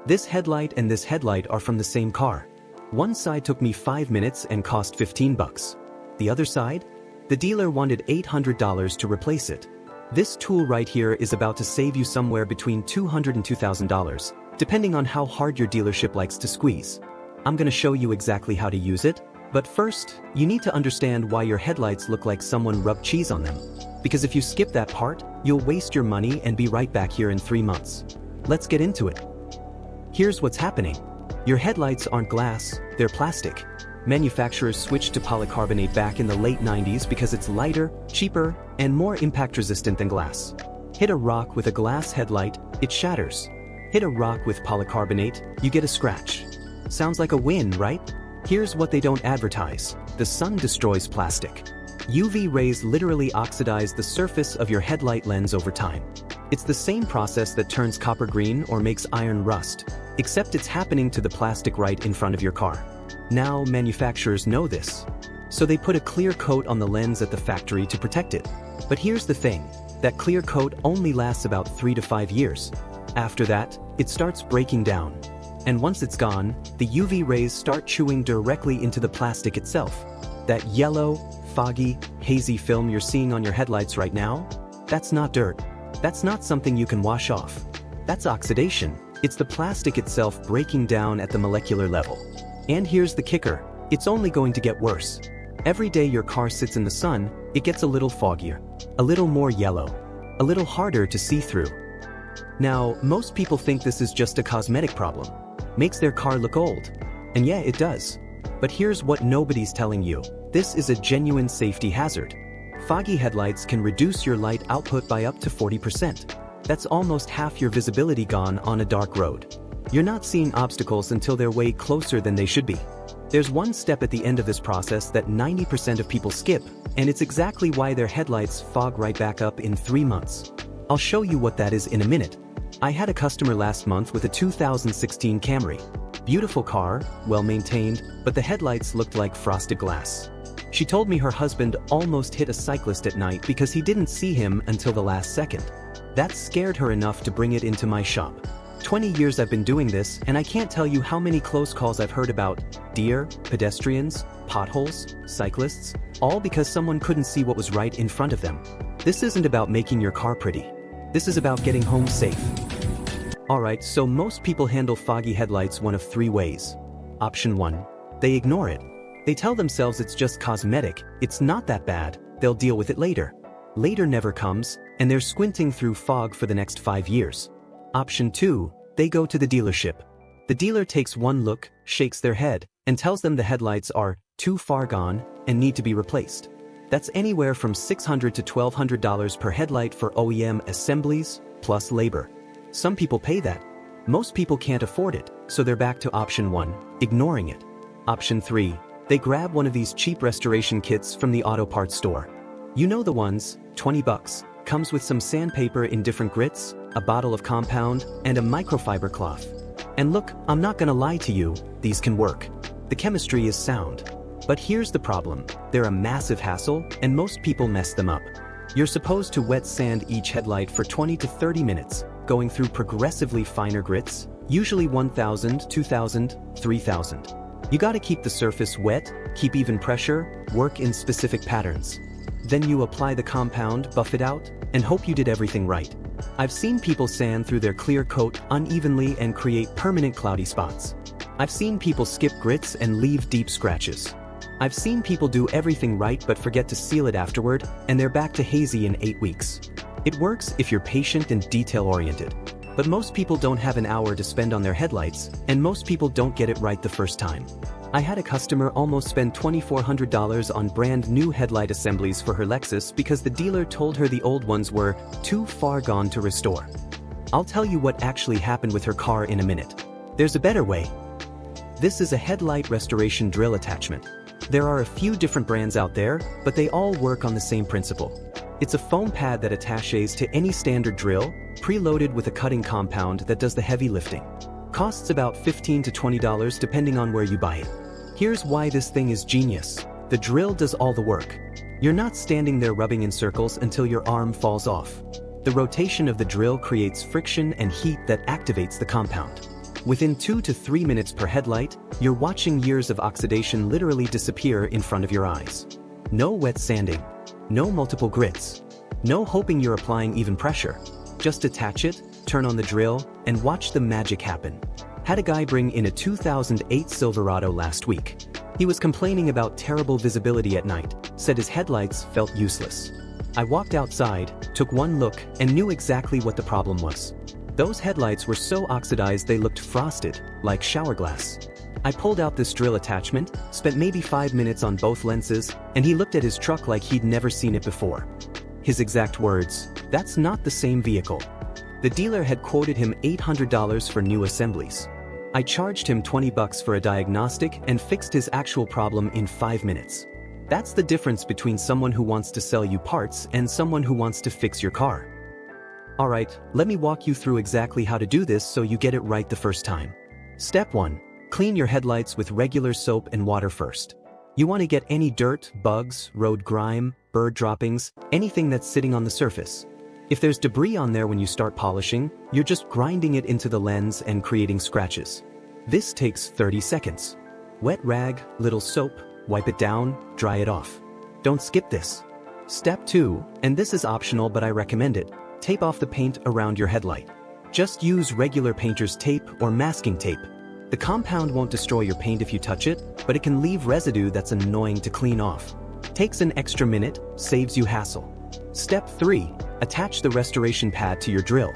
This headlight and this headlight are from the same car. One side took me 5 minutes and cost 15 bucks. The other side? The dealer wanted $800 to replace it. This tool right here is about to save you somewhere between $200 and $2,000, depending on how hard your dealership likes to squeeze. I'm gonna show you exactly how to use it, but first, you need to understand why your headlights look like someone rubbed cheese on them. Because if you skip that part, you'll waste your money and be right back here in 3 months. Let's get into it. Here's what's happening. Your headlights aren't glass, they're plastic. Manufacturers switched to polycarbonate back in the late 90s because it's lighter, cheaper, and more impact-resistant than glass. Hit a rock with a glass headlight, it shatters. Hit a rock with polycarbonate, you get a scratch. Sounds like a win, right? Here's what they don't advertise. The sun destroys plastic. UV rays literally oxidize the surface of your headlight lens over time. It's the same process that turns copper green or makes iron rust, except it's happening to the plastic right in front of your car. Now, manufacturers know this, so they put a clear coat on the lens at the factory to protect it. But here's the thing, that clear coat only lasts about 3 to 5 years. After that, it starts breaking down. And once it's gone, the UV rays start chewing directly into the plastic itself. That yellow, foggy, hazy film you're seeing on your headlights right now, that's not dirt. That's not something you can wash off. That's oxidation. It's the plastic itself breaking down at the molecular level. And here's the kicker, it's only going to get worse. Every day your car sits in the sun, it gets a little foggier, a little more yellow, a little harder to see through. Now, most people think this is just a cosmetic problem. Makes their car look old. And yeah, it does. But here's what nobody's telling you. This is a genuine safety hazard. Foggy headlights can reduce your light output by up to 40%. That's almost half your visibility gone on a dark road. You're not seeing obstacles until they're way closer than they should be. There's one step at the end of this process that 90% of people skip, and it's exactly why their headlights fog right back up in 3 months. I'll show you what that is in a minute. I had a customer last month with a 2016 Camry. Beautiful car, well maintained, but the headlights looked like frosted glass. She told me her husband almost hit a cyclist at night because he didn't see him until the last second. That scared her enough to bring it into my shop. 20 years I've been doing this, and I can't tell you how many close calls I've heard about deer, pedestrians, potholes, cyclists, all because someone couldn't see what was right in front of them. This isn't about making your car pretty. This is about getting home safe. Alright, so most people handle foggy headlights one of 3 ways. Option 1. They ignore it. They tell themselves it's just cosmetic, it's not that bad, they'll deal with it later. Later never comes, and they're squinting through fog for the next 5 years. Option 2. They go to the dealership. The dealer takes one look, shakes their head, and tells them the headlights are too far gone and need to be replaced. That's anywhere from $600 to $1,200 per headlight for OEM assemblies, plus labor. Some people pay that. Most people can't afford it, so they're back to option 1, ignoring it. Option 3. They grab one of these cheap restoration kits from the auto parts store. You know the ones, 20 bucks, comes with some sandpaper in different grits, a bottle of compound, and a microfiber cloth. And look, I'm not gonna lie to you, these can work. The chemistry is sound. But here's the problem, they're a massive hassle, and most people mess them up. You're supposed to wet sand each headlight for 20 to 30 minutes, going through progressively finer grits, usually 1,000, 2,000, 3,000. You gotta keep the surface wet, keep even pressure, work in specific patterns. Then you apply the compound, buff it out, and hope you did everything right. I've seen people sand through their clear coat unevenly and create permanent cloudy spots. I've seen people skip grits and leave deep scratches. I've seen people do everything right but forget to seal it afterward, and they're back to hazy in 8 weeks. It works if you're patient and detail-oriented. But most people don't have an hour to spend on their headlights, and most people don't get it right the first time. I had a customer almost spend $2,400 on brand new headlight assemblies for her Lexus because the dealer told her the old ones were too far gone to restore. I'll tell you what actually happened with her car in a minute. There's a better way. This is a headlight restoration drill attachment. There are a few different brands out there, but they all work on the same principle. It's a foam pad that attaches to any standard drill, preloaded with a cutting compound that does the heavy lifting. Costs about $15 to $20 depending on where you buy it. Here's why this thing is genius. The drill does all the work. You're not standing there rubbing in circles until your arm falls off. The rotation of the drill creates friction and heat that activates the compound. Within 2 to 3 minutes per headlight, you're watching years of oxidation literally disappear in front of your eyes. No wet sanding. No multiple grits. No hoping you're applying even pressure. Just attach it, turn on the drill, and watch the magic happen. Had a guy bring in a 2008 Silverado last week. He was complaining about terrible visibility at night, said his headlights felt useless. I walked outside, took one look, and knew exactly what the problem was. Those headlights were so oxidized they looked frosted, like shower glass. I pulled out this drill attachment, spent maybe 5 minutes on both lenses, and he looked at his truck like he'd never seen it before. His exact words, "That's not the same vehicle." The dealer had quoted him $800 for new assemblies. I charged him $20 for a diagnostic and fixed his actual problem in 5 minutes. That's the difference between someone who wants to sell you parts and someone who wants to fix your car. Alright, let me walk you through exactly how to do this so you get it right the first time. Step 1. Clean your headlights with regular soap and water first. You want to get any dirt, bugs, road grime, bird droppings, anything that's sitting on the surface. If there's debris on there when you start polishing, you're just grinding it into the lens and creating scratches. This takes 30 seconds. Wet rag, little soap, wipe it down, dry it off. Don't skip this. Step 2, and this is optional but I recommend it, tape off the paint around your headlight. Just use regular painter's tape or masking tape. The compound won't destroy your paint if you touch it, but it can leave residue that's annoying to clean off. Takes an extra minute, saves you hassle. Step 3, attach the restoration pad to your drill.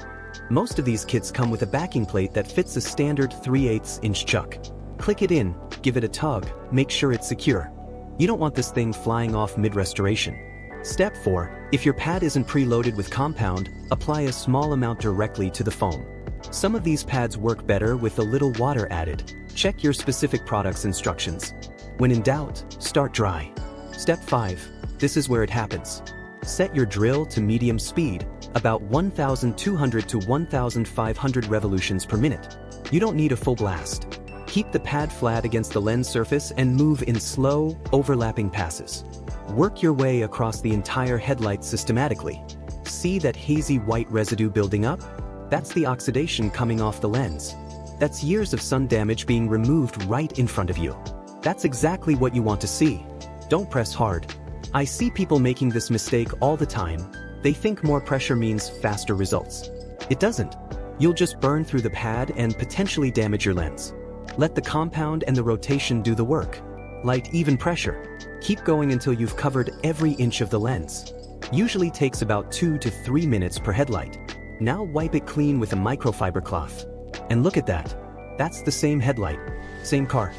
Most of these kits come with a backing plate that fits a standard 3/8 inch chuck. Click it in, give it a tug, make sure it's secure. You don't want this thing flying off mid-restoration. Step 4, if your pad isn't preloaded with compound, apply a small amount directly to the foam. Some of these pads work better with a little water added. Check your specific product's instructions. When in doubt, start dry. Step 5, this is where it happens. Set your drill to medium speed, about 1,200 to 1,500 revolutions per minute. You don't need a full blast. Keep the pad flat against the lens surface and move in slow, overlapping passes. Work your way across the entire headlight systematically. See that hazy white residue building up? That's the oxidation coming off the lens. That's years of sun damage being removed right in front of you. That's exactly what you want to see. Don't press hard. I see people making this mistake all the time. They think more pressure means faster results. It doesn't. You'll just burn through the pad and potentially damage your lens. Let the compound and the rotation do the work. Light even pressure. Keep going until you've covered every inch of the lens. Usually takes about 2 to 3 minutes per headlight. Now wipe it clean with a microfiber cloth. And look at that. That's the same headlight. Same car.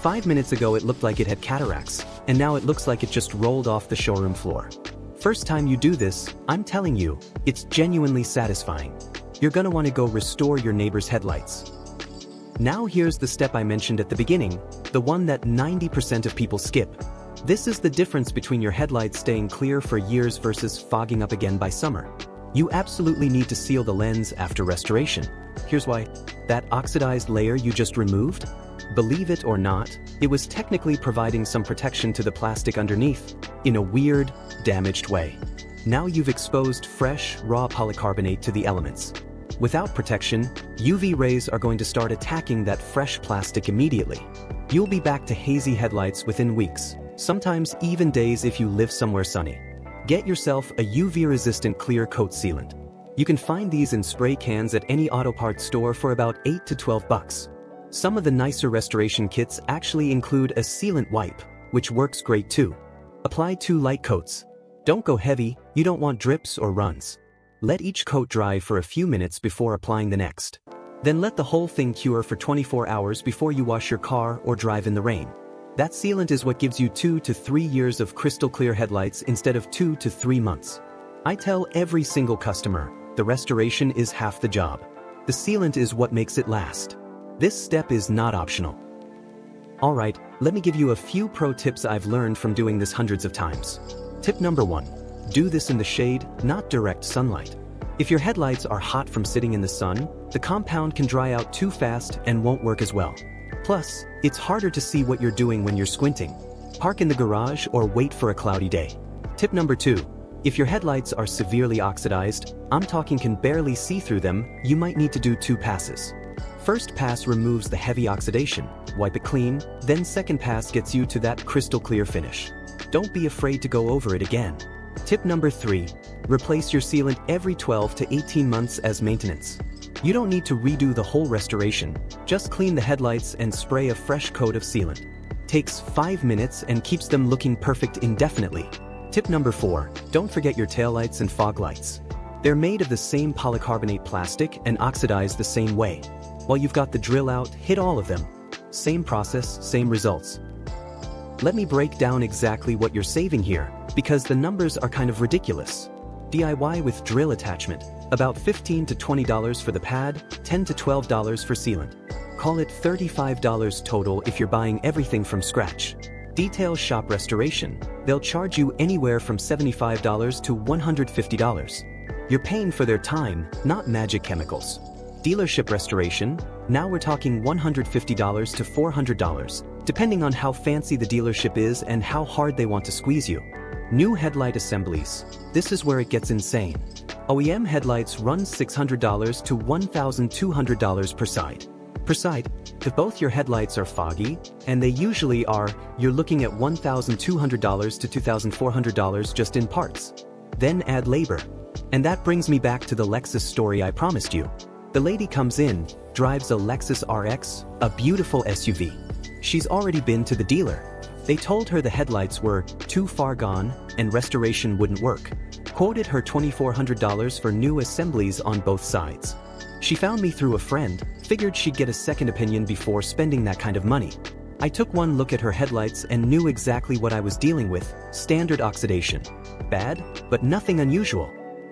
5 minutes ago it looked like it had cataracts, and now it looks like it just rolled off the showroom floor. First time you do this, I'm telling you, it's genuinely satisfying. You're gonna want to go restore your neighbor's headlights. Now here's the step I mentioned at the beginning, the one that 90% of people skip. This is the difference between your headlights staying clear for years versus fogging up again by summer. You absolutely need to seal the lens after restoration. Here's why. That oxidized layer you just removed? Believe it or not, it was technically providing some protection to the plastic underneath, in a weird, damaged way. Now you've exposed fresh, raw polycarbonate to the elements. Without protection, UV rays are going to start attacking that fresh plastic immediately. You'll be back to hazy headlights within weeks, sometimes even days if you live somewhere sunny. Get yourself a UV-resistant clear coat sealant. You can find these in spray cans at any auto parts store for about $8 to $12. Some of the nicer restoration kits actually include a sealant wipe, which works great too. Apply 2 light coats. Don't go heavy, you don't want drips or runs. Let each coat dry for a few minutes before applying the next. Then let the whole thing cure for 24 hours before you wash your car or drive in the rain. That sealant is what gives you 2 to 3 years of crystal clear headlights instead of 2 to 3 months. I tell every single customer, the restoration is half the job. The sealant is what makes it last. This step is not optional. Alright, let me give you a few pro tips I've learned from doing this hundreds of times. Tip number 1. Do this in the shade, not direct sunlight. If your headlights are hot from sitting in the sun, the compound can dry out too fast and won't work as well. Plus, it's harder to see what you're doing when you're squinting. Park in the garage or wait for a cloudy day. Tip number 2. If your headlights are severely oxidized, I'm talking can barely see through them, you might need to do 2 passes. First pass removes the heavy oxidation, wipe it clean, then second pass gets you to that crystal clear finish. Don't be afraid to go over it again. Tip number 3. Replace your sealant every 12 to 18 months as maintenance. You don't need to redo the whole restoration, just clean the headlights and spray a fresh coat of sealant. Takes 5 minutes and keeps them looking perfect indefinitely. Tip number 4. Don't forget your taillights and fog lights. They're made of the same polycarbonate plastic and oxidize the same way. While you've got the drill out, hit all of them. Same process, same results. Let me break down exactly what you're saving here, because the numbers are kind of ridiculous. DIY with drill attachment, about $15 to $20 for the pad, $10 to $12 for sealant. Call it $35 total if you're buying everything from scratch. Detail shop restoration, they'll charge you anywhere from $75 to $150. You're paying for their time, not magic chemicals. Dealership restoration, now we're talking $150 to $400, depending on how fancy the dealership is and how hard they want to squeeze you. New headlight assemblies, this is where it gets insane. OEM headlights run $600 to $1,200 per side. If both your headlights are foggy, and they usually are, you're looking at $1,200 to $2,400 just in parts. Then add labor. And that brings me back to the Lexus story I promised you. The lady comes in, drives a Lexus RX, a beautiful SUV. She's already been to the dealer. They told her the headlights were too far gone and restoration wouldn't work. Quoted her $2,400 for new assemblies on both sides. She found me through a friend, figured she'd get a second opinion before spending that kind of money. I took one look at her headlights and knew exactly what I was dealing with, standard oxidation. Bad, but nothing unusual.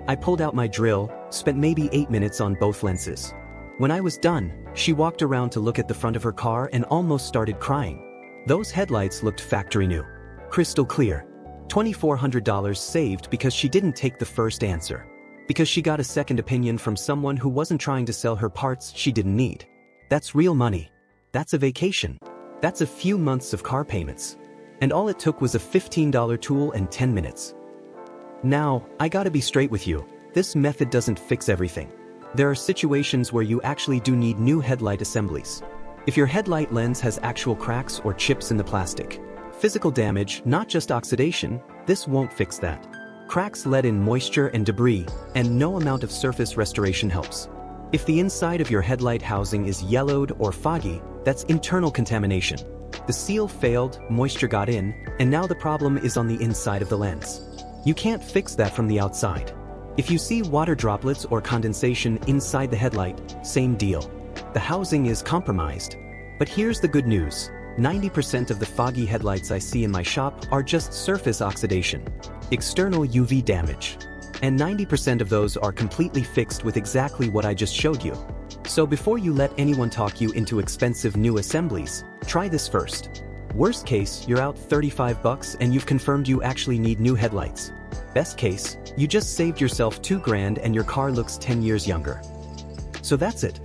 I pulled out my drill, spent maybe 8 minutes on both lenses. When I was done, she walked around to look at the front of her car and almost started crying. Those headlights looked factory new. Crystal clear. $2,400 saved because she didn't take the first answer. Because she got a second opinion from someone who wasn't trying to sell her parts she didn't need. That's real money. That's a vacation. That's a few months of car payments. And all it took was a $15 tool and 10 minutes. Now, I gotta be straight with you. This method doesn't fix everything. There are situations where you actually do need new headlight assemblies. If your headlight lens has actual cracks or chips in the plastic, physical damage, not just oxidation, this won't fix that. Cracks let in moisture and debris, and no amount of surface restoration helps. If the inside of your headlight housing is yellowed or foggy, that's internal contamination. The seal failed, moisture got in, and now the problem is on the inside of the lens. You can't fix that from the outside. If you see water droplets or condensation inside the headlight, same deal. The housing is compromised. But here's the good news. 90% of the foggy headlights I see in my shop are just surface oxidation, external UV damage. And 90% of those are completely fixed with exactly what I just showed you. So before you let anyone talk you into expensive new assemblies, try this first. Worst case, you're out $35 and you've confirmed you actually need new headlights. Best case, you just saved yourself $2,000 and your car looks 10 years younger. So that's it.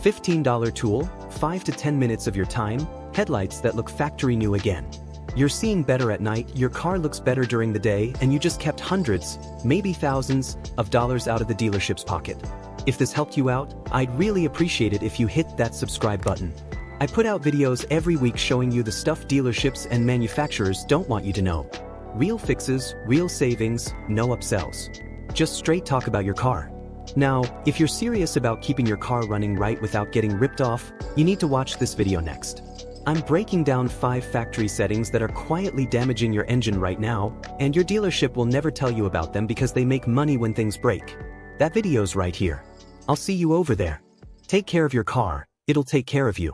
$15 tool, 5 to 10 minutes of your time, headlights that look factory new again. You're seeing better at night, your car looks better during the day, and you just kept hundreds, maybe thousands, of dollars out of the dealership's pocket. If this helped you out, I'd really appreciate it if you hit that subscribe button. I put out videos every week showing you the stuff dealerships and manufacturers don't want you to know. Real fixes, real savings, no upsells. Just straight talk about your car. Now, if you're serious about keeping your car running right without getting ripped off, you need to watch this video next. I'm breaking down 5 factory settings that are quietly damaging your engine right now, and your dealership will never tell you about them because they make money when things break. That video's right here. I'll see you over there. Take care of your car, it'll take care of you.